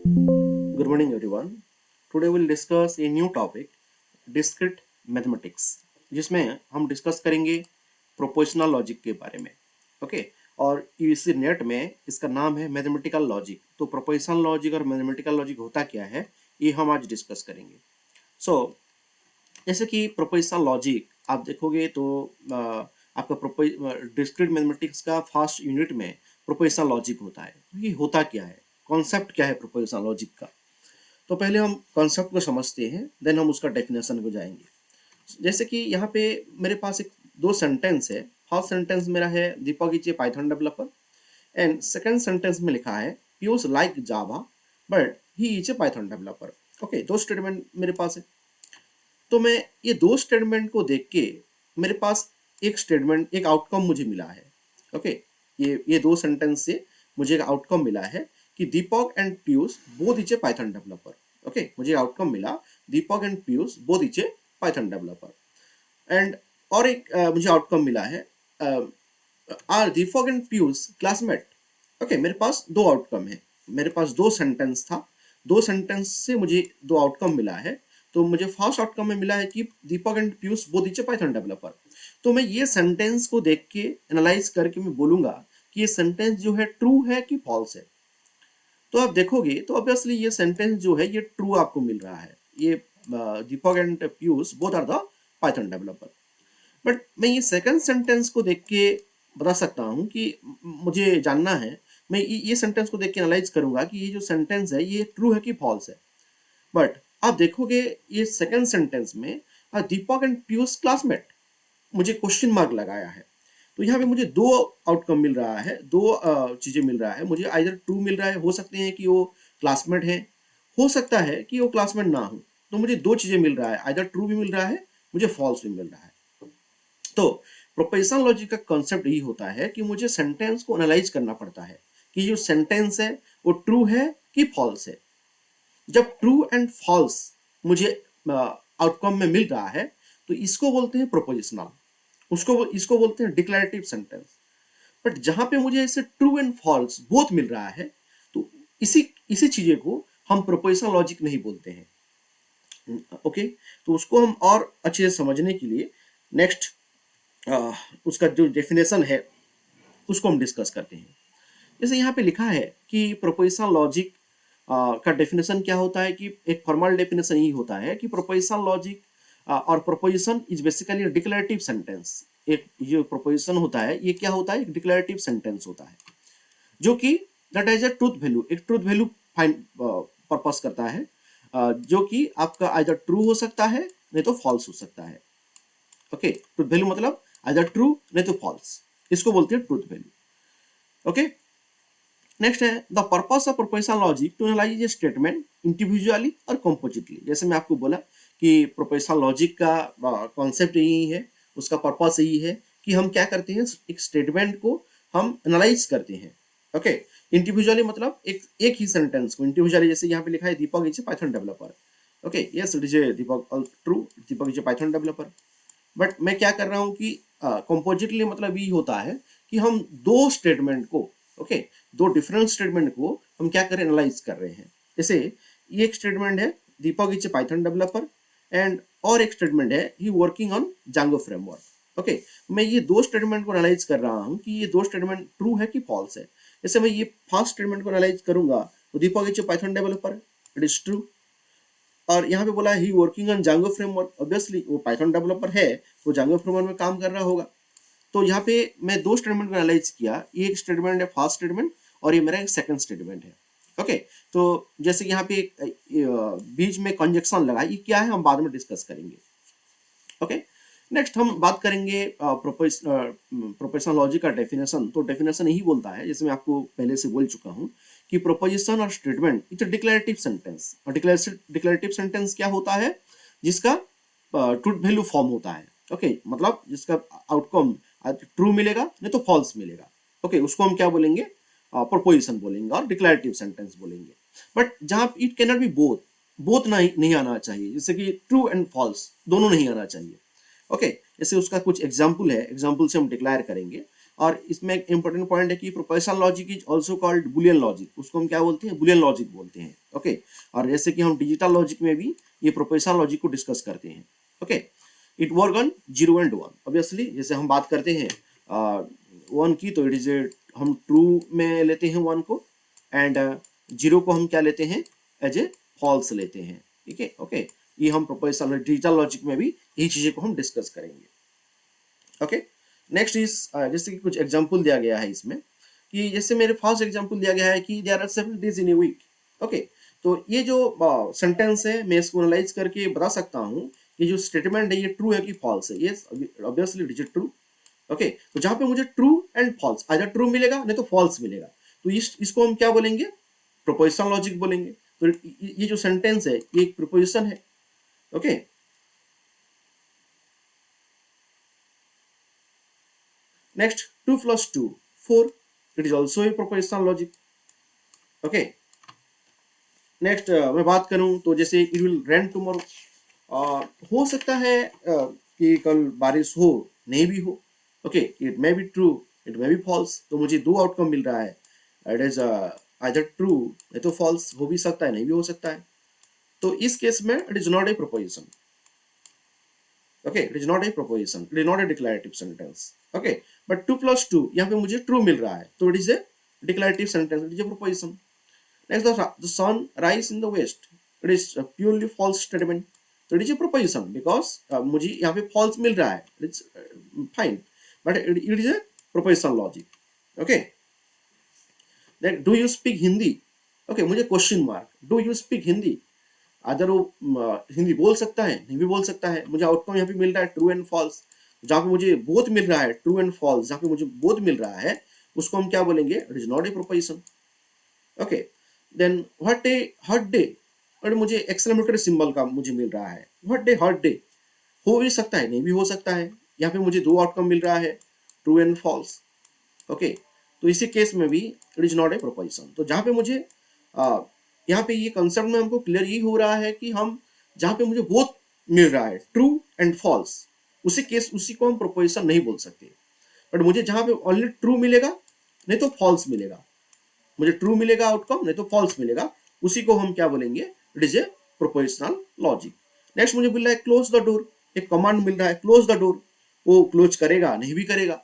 Good morning, everyone. Today we'll discuss a new topic, discrete mathematics, जिसमें हम discuss करेंगे proportional logic के बारे में. ओके. और इसी नेट में इसका नाम है मैथमेटिकल लॉजिक. तो प्रोपोर्शनल लॉजिक और मैथमेटिकल लॉजिक होता क्या है, ये हम आज डिस्कस करेंगे. सो जैसे कि प्रोपोर्शनल लॉजिक आप देखोगे तो आपका डिस्क्रीट मैथमेटिक्स का फर्स्ट यूनिट में प्रोपोर्शनल लॉजिक होता है. तो ये होता क्या है, कॉन्सेप्ट क्या है प्रोपोर्शनल लॉजिक का. तो पहले हम कॉन्सेप्ट को समझते हैं, देन हम उसका डेफिनेशन को जाएंगे. जैसे कि यहाँ पे मेरे पास एक दो सेंटेंस है. फर्स्ट सेंटेंस मेरा है Deepak is a Python developer, and second sentence में लिखा है Piyush like Java but he is a Python developer. Okay, दो स्टेटमेंट मेरे पास है. तो मैं ये दो स्टेटमेंट को देख के मेरे पास एक स्टेटमेंट, एक आउटकम मुझे मिला है. ओके, ये दो सेंटेंस से मुझे एक आउटकम मिला है कि Deepak and Piyush both is a Python developer. Okay, मुझे आउटकम मिला Deepak and Piyush both is a Python developer. And और एक मुझे आउटकम मिला है are Deepak and Piyush classmate. Okay, मेरे पास दो आउटकम है, मेरे पास दो सेंटेंस था, दो सेंटेंस से मुझे दो आउटकम मिला है. तो मुझे फर्स्ट आउटकम में मिला है कि Deepak and Piyush both is a Python developer. तो मैं ये सेंटेंस को देख के एनालाइज करके मैं बोलूंगा कि ये सेंटेंस जो है ट्रू है कि फॉल्स है. तो आप देखोगे तो ऑब्वियसली ये सेंटेंस जो है ये ट्रू आपको मिल रहा है. ये Deepak and Piyush both are the Python developer. But मैं ये सेकंड सेंटेंस को देख के बता सकता हूँ कि मुझे जानना है, मैं ये सेंटेंस को देख के एनालाइज करूंगा कि ये जो सेंटेंस है ये ट्रू है कि फॉल्स है. बट आप देखोगे ये सेकंड सेंटेंस में दीपक एंड पीयूष क्लासमेट, मुझे क्वेश्चन मार्क लगाया है. तो यहाँ पे मुझे दो आउटकम मिल रहा है, दो चीजें मिल रहा है. मुझे आइदर ट्रू मिल रहा है, हो सकते हैं कि वो क्लासमेट है, हो सकता है कि वो क्लासमेट ना हो. तो मुझे दो चीजें मिल रहा है, आइदर ट्रू भी मिल रहा है, मुझे फॉल्स भी मिल रहा है. तो प्रोपोर्शनल लॉजिक का कॉन्सेप्ट यही होता है कि मुझे सेंटेंस को एनालाइज करना पड़ता है कि जो सेंटेंस है वो ट्रू है कि फॉल्स है. जब ट्रू एंड फॉल्स मुझे आउटकम में मिल रहा है तो इसको बोलते हैं प्रोपोजिशनल, उसको इसको बोलते हैं डिक्लेरेटिव सेंटेंस. बट जहां पे मुझे ऐसे ट्रू एंड फॉल्स बोथ मिल रहा है तो इसी इसी चीजें को हम प्रोपोजिशनल लॉजिक नहीं बोलते हैं. ओके, तो उसको हम और अच्छे से समझने के लिए नेक्स्ट उसका जो डेफिनेशन है उसको हम डिस्कस करते हैं. जैसे यहाँ पे लिखा है कि प्रोपोजिशनल लॉजिक का डेफिनेशन क्या होता है, कि एक फॉर्मल डेफिनेशन यही होता है कि प्रोपोजिशनल लॉजिक और proposition is basically declarative sentence. एक जो प्रोपोजिशन होता है ये क्या होता है, एक डिक्लेरेटिव सेंटेंस होता है जो कि that is a truth value, एक ट्रूथ वैल्यू फाइंड पर्पस करता है, जो कि आपका आइदर ट्रू हो सकता है नहीं तो फॉल्स हो सकता है. ओके, ट्रूथ वैल्यू मतलब आइदर ट्रू नहीं तो फॉल्स, इसको बोलते हैं ट्रूथ वैल्यू. ओके, नेक्स्ट है the purpose of propositional logic to analyse a statement individually और कंपोजिटली. जैसे मैं आपको बोला कि प्रोपोजिशनल लॉजिक का कॉन्सेप्ट यही है, उसका पर्पस यही है कि हम क्या करते हैं, एक स्टेटमेंट को हम एनालाइज करते हैं. ओके, इंडिविजुअली मतलब एक ही सेंटेंस को इंडिविजुअली, जैसे यहाँ पे लिखा है Deepak is a Python developer. Okay, yes it is a Deepak, true, Deepak is a Python developer. But मैं क्या कर रहा हूँ कि कंपोजिटली मतलब ये होता है कि हम दो स्टेटमेंट को, ओके, दो डिफरेंट स्टेटमेंट को हम क्या करें, एनालाइज कर रहे हैं. जैसे ये एक स्टेटमेंट है Deepak is a Python developer, and और एक स्टेटमेंट है he working on Django framework. Okay, मैं ये दो स्टेटमेंट को एनालाइज कर रहा हूँ कि ये दो स्टेटमेंट ट्रू है कि फॉल्स है. जैसे मैं ये फर्स्ट स्टेटमेंट को एनालाइज करूंगा तो Deepak is a Python developer, it is true. और यहाँ पे बोला है he working on Django framework, obviously वो पाइथन डेवलपर है तो जांगो फ्रेमवर्क में काम कर रहा होगा. तो यहाँ पे मैं दो स्टेटमेंट को एनालाइज किया, ये एक स्टेटमेंट है फर्स्ट स्टेटमेंट और ये मेरा एक सेकंड स्टेटमेंट है. ओके, तो जैसे यहाँ पे बीच में कंजक्शन लगा, ये क्या है हम बाद में डिस्कस करेंगे. ओके, नेक्स्ट हम बात करेंगे प्रोपोजिशनल लॉजिक का डेफिनेशन. तो डेफिनेशन यही बोलता है, जैसे मैं आपको पहले से बोल चुका हूँ कि प्रोपोजिशन और स्टेटमेंट इट्स डिक्लेरेटिव सेंटेंस. और डिक्लेरेटिव सेंटेंस क्या होता है, जिसका ट्रूथ वैल्यू फॉर्म होता है. ओके, मतलब जिसका आउटकम ट्रू मिलेगा नहीं तो फॉल्स मिलेगा. ओके, उसको हम क्या बोलेंगे, प्रोपोजिशन बोलेंगे और डिक्लेरेटिव सेंटेंस बोलेंगे. बट जहाँ it can not be both, both नहीं आना चाहिए, जैसे कि ट्रू एंड फॉल्स दोनों नहीं आना चाहिए. ओके, जैसे उसका कुछ एग्जाम्पल है, एग्जाम्पल से हम डिक्लेयर करेंगे. और इसमें एक इंपॉर्टेंट पॉइंट है कि prepositional logic is also called Boolean logic, उसको हम क्या बोलते हैं, बुलियन लॉजिक बोलते हैं। ओके, और जैसे कि हम डिजिटल लॉजिक में भी ये प्रोपोजिशनल लॉजिक को डिस्कस करते हैं। Okay, it work on 0 and 1। Obviously जैसे हम बात करते हैं 1 की, तो इट इज हम ट्रू में लेते हैं 1 को, एंड 0 को हम क्या लेते हैं, एज ए फॉल्स लेते हैं। ठीक है, ओके, ये हम प्रोपोजिशनल डिजिटल लॉजिक में भी यही चीजें को हम डिस्कस करेंगे। ओके, नेक्स्ट इज जैसे कि कुछ एग्जांपल दिया गया है इसमें, कि जैसे मेरे फर्स्ट एग्जांपल दिया गया है कि there are 7 days in a week. Okay, तो ये जो सेंटेंस है मैं इसको एनालाइज करके बता सकता हूँ कि जो स्टेटमेंट है ये ट्रू है कि फॉल्स है। ये obviously it is true. Okay, तो जहाँ पे मुझे true and false, either true मिलेगा नहीं तो फॉल्स मिलेगा, तो इसको हम क्या बोलेंगे, प्रोपोजिशनल लॉजिक बोलेंगे। तो ये जो सेंटेंस है ये एक प्रोपोजिशन है। Okay, next 2 + 2 4, it is also a prepositional logic. Okay, next मैं बात करूं तो जैसे इट विल रेन टुमारो, हो सकता है कि कल बारिश हो, नहीं भी हो। Okay, it may be true, it may be false, तो मुझे दो आउटकम मिल रहा है, इट इज आइदर ट्रू नहीं तो फॉल्स, हो भी सकता है नहीं भी हो सकता है। तो इस केस में it is not a proposition. Okay, it is not a proposition, it is not A declarative sentence. Okay, but 2 + 2 यहाँ पे मुझे ट्रू मिल रहा है, तो it is A declarative sentence, it is A proposition. Next, the sun rise in the west. It is a purely false statement. So it is a proposition because मुझे यहाँ पे false मिल रहा है. It's fine, but it is a propositional logic. Okay. Then do you speak Hindi? Okay, मुझे question mark. Do you speak Hindi? अगर वो हिंदी बोल सकता है, नहीं भी बोल सकता है, मुझे आउटकम यहाँ पे मिल रहा है ट्रू एंड फॉल्स। जहाँ पे मुझे बोथ मिल रहा है, ट्रू एंड फॉल्स, जहाँ पे मुझे बोथ मिल रहा है, उसको हम क्या बोलेंगे, it is not a proposition. Okay, then what day, hurt day, और मुझे एक्सक्लेमेटरी सिंबल का मुझे मिल रहा है, व्हाट डे, हर्ट डे, हो भी सकता है नहीं भी हो सकता है, यहाँ पे मुझे दो आउटकम मिल रहा है, ट्रू एंड फॉल्स। ओके, तो इसी केस में भी it is not a proposition. तो जहाँ पे मुझे यहाँ पे ये कंसेप्ट में हमको क्लियर यही हो रहा है कि हम जहाँ पे मुझे बोथ मिल रहा है, ट्रू एंड फॉल्स, उसी को हम प्रोपोजिशन नहीं बोल सकते। बट मुझे जहाँ पे ओनली ट्रू मिलेगा नहीं तो फॉल्स मिलेगा, मुझे ट्रू मिलेगा आउटकम नहीं तो फॉल्स मिलेगा, उसी को हम क्या बोलेंगे, it is A prepositional logic. Next मुझे मिल रहा है क्लोज द डोर, एक कमांड मिल रहा है क्लोज द डोर, वो क्लोज करेगा नहीं भी करेगा।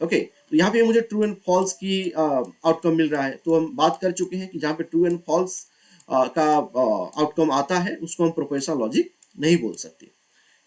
ओके, तो यहाँ पे मुझे ट्रू एंड फॉल्स की आउटकम मिल रहा है। तो हम बात कर चुके हैं कि जहाँ पे ट्रू एंड फॉल्स का आउटकम आता है उसको हम प्रोपोजिशनल लॉजिक नहीं बोल सकते।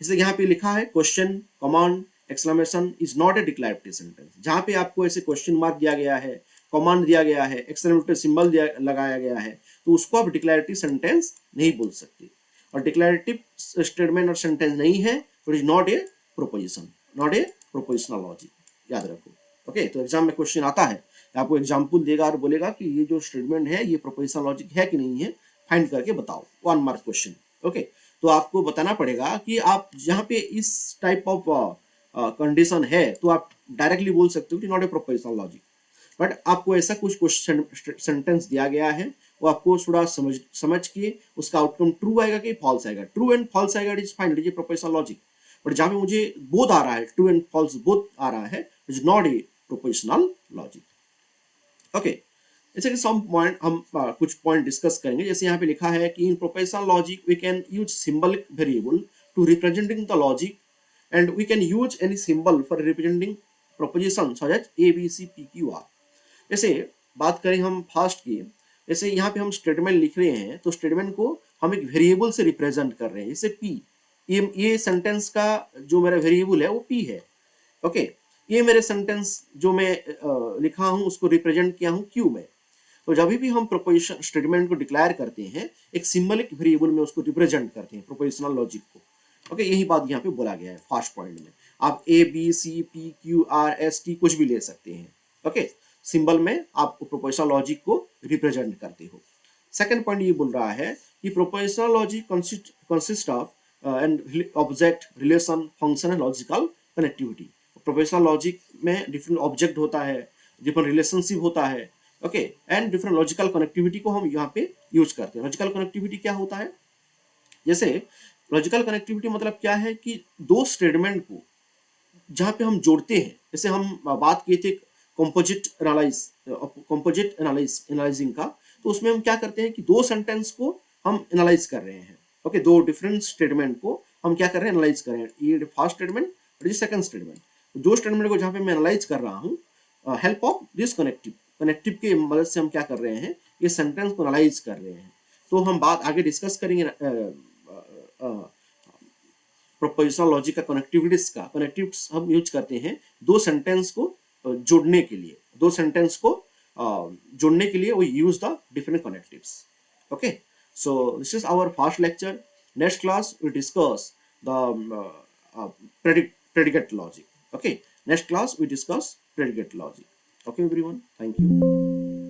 इसलिए यहाँ पे लिखा है question, command, exclamation is not A declarative sentence. जहाँ पे आपको ऐसे क्वेश्चन मार्क दिया गया है, कमांड दिया गया है, एक्सक्लेमेटरी सिंबल लगाया गया है, तो उसको आप डिक्लेरेटिव सेंटेंस नहीं बोल सकते। और डिक्लेरेटिव स्टेटमेंट और सेंटेंस नहीं है तो it is not a proposition, not a prepositional logic, याद रखो। ओके, तो एग्जाम में क्वेश्चन आता है, आपको एग्जाम्पल देगा और बोलेगा कि ये जो स्टेटमेंट है ये प्रोपोजिशनल लॉजिक है कि नहीं है, फाइंड करके बताओ, 1 मार्क क्वेश्चन। ओके, तो आपको बताना पड़ेगा कि आप जहाँ पे इस टाइप ऑफ कंडीशन है तो आप डायरेक्टली बोल सकते हो कि not a prepositional logic. But आपको ऐसा कुछ क्वेश्चन सेंटेंस दिया गया है, वो आपको थोड़ा समझ के उसका आउटकम ट्रू आएगा कि फॉल्स आएगा, ट्रू एंड फॉल्स आएगा, it is fine, it is prepositional logic. But जहाँ पे मुझे बोथ आ रहा है, ट्रू एंड फॉल्स बोथ आ रहा है, it is not A prepositional logic. Okay, जैसे कि सम पॉइंट हम कुछ पॉइंट डिस्कस करेंगे। जैसे यहाँ पे लिखा है कि in propositional logic we can use symbolic variable to representing the logic and we can use any symbol for representing proposition such as A B C P Q R. जैसे बात करें हम फास्ट की, जैसे यहाँ पे हम स्टेटमेंट लिख रहे हैं तो स्टेटमेंट को हम एक वेरिएबल से रिप्रेजेंट कर रहे हैं, जैसे पी, ये सेंटेंस का जो मेरा वेरिएबल है वो पी है। ओके, ये मेरे सेंटेंस जो मैं लिखा हूँ उसको रिप्रेजेंट किया हूँ क्यू में। तो जब भी हम प्रोपोजिशन स्टेटमेंट को डिक्लेयर करते हैं एक सिंबलिक वेरिएबल में उसको रिप्रेजेंट करते हैं, प्रोपोजिशनल लॉजिक को। ओके, यही बात यहाँ पे बोला गया है फर्स्ट पॉइंट में। आप A B C P Q R S T कुछ भी ले सकते हैं। ओके, सिंबल में आप प्रोपोजिशनल लॉजिक को रिप्रेजेंट करते हो। सेकंड पॉइंट ये बोल रहा है कि prepositional logic consist of and object, relation, function and logical connectivity. Prepositional logic में डिफरेंट ऑब्जेक्ट होता है, डिफरेंट रिलेशनशिप होता है, okay, and different logical connectivity को हम यहाँ पे यूज करते हैं। लॉजिकल कनेक्टिविटी क्या होता है, जैसे लॉजिकल कनेक्टिविटी मतलब क्या है कि दो स्टेटमेंट को जहाँ पे हम जोड़ते हैं, जैसे हम बात किए थे कंपोजिट एनालाइजिंग का, तो उसमें हम क्या करते हैं कि दो सेंटेंस को हम एनालाइज कर रहे हैं। ओके, दो डिफरेंट स्टेटमेंट को हम क्या कर रहे हैं, एनालाइज कर रहे हैं। ये फर्स्ट स्टेटमेंट और ये सेकंड स्टेटमेंट, दो स्टेटमेंट को जहाँ पे मैं एनालाइज कर रहा हूँ, हेल्प ऑफ दिस कनेक्टिव के मदद से हम क्या कर रहे हैं, ये सेंटेंस को एनालाइज कर रहे हैं। तो हम बात आगे डिस्कस करेंगे प्रोपोजिशनल लॉजिक का, कनेक्टिविटीज का। कनेक्टिविटीज हम यूज करते हैं दो सेंटेंस को जोड़ने के लिए, दो सेंटेंस को जोड़ने के लिए we use the different connectives. Okay, so this is our first lecture. Next class we discuss the predicate logic. Okay, next class we discuss predicate logic. Okay everyone, thank you.